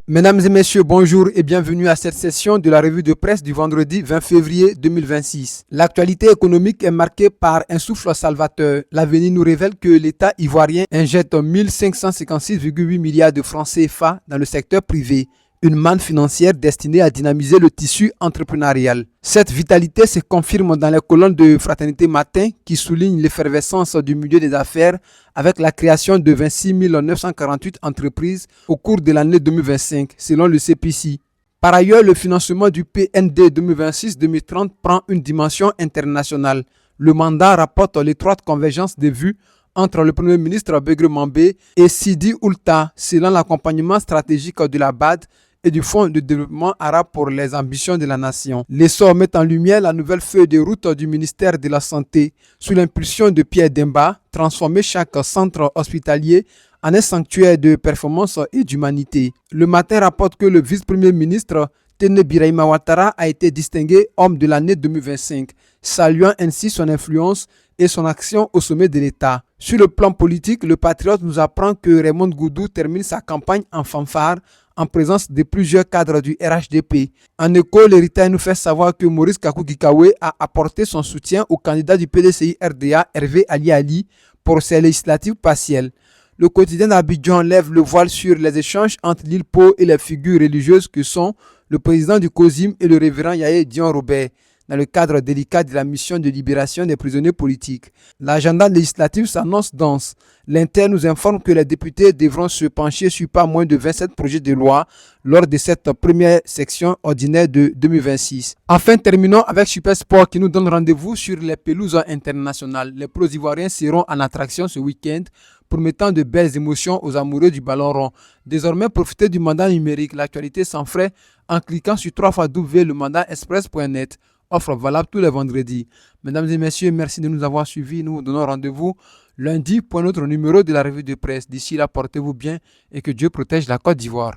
Mesdames et messieurs, bonjour et bienvenue à cette session de la revue de presse du vendredi 20 février 2026. L'actualité économique est marquée par un souffle salvateur. L'avenir nous révèle que l'État ivoirien injecte 1556,8 milliards de francs CFA dans le secteur privé. Une manne financière destinée à dynamiser le tissu entrepreneurial. Cette vitalité se confirme dans les colonnes de Fraternité Matin qui soulignent l'effervescence du milieu des affaires avec la création de 26 948 entreprises au cours de l'année 2025, selon le CPC. Par ailleurs, le financement du PND 2026-2030 prend une dimension internationale. Le mandat rapporte l'étroite convergence des vues entre le Premier ministre Begré Mambé et Sidi Oulta, selon l'accompagnement stratégique de la BAD et du Fonds de développement arabe pour les ambitions de la nation. L'essor met en lumière la nouvelle feuille de route du ministère de la Santé, sous l'impulsion de Pierre Demba, transformer chaque centre hospitalier en un sanctuaire de performance et d'humanité. Le Matin rapporte que le vice-premier ministre Tene Birahima Ouattara a été distingué homme de l'année 2025, saluant ainsi son influence et son action au sommet de l'État. Sur le plan politique, le Patriote nous apprend que Raymond Goudou termine sa campagne en fanfare en présence de plusieurs cadres du RHDP. En écho, l'héritage nous fait savoir que Maurice Kakou Gikawe a apporté son soutien au candidat du PDCI RDA, Hervé Ali Ali, pour ses législatives partielles. Le quotidien d'Abidjan lève le voile sur les échanges entre l'île Pau et les figures religieuses que sont le président du COSIM et le révérend Yaye Dion Robert, dans le cadre délicat de la mission de libération des prisonniers politiques. L'agenda législatif s'annonce dense. L'Inter nous informe que les députés devront se pencher sur pas moins de 27 projets de loi lors de cette première section ordinaire de 2026. Enfin, terminons avec Super Sport qui nous donne rendez-vous sur les pelouses internationales. Les pros ivoiriens seront en attraction ce week-end, promettant de belles émotions aux amoureux du ballon rond. Désormais, profitez du mandat numérique, l'actualité sans frais, en cliquant sur www.lemandatexpress.net. Offre valable tous les vendredis. Mesdames et messieurs, merci de nous avoir suivis. Nous vous donnons rendez-vous lundi pour notre numéro de la revue de presse. D'ici là, portez-vous bien et que Dieu protège la Côte d'Ivoire.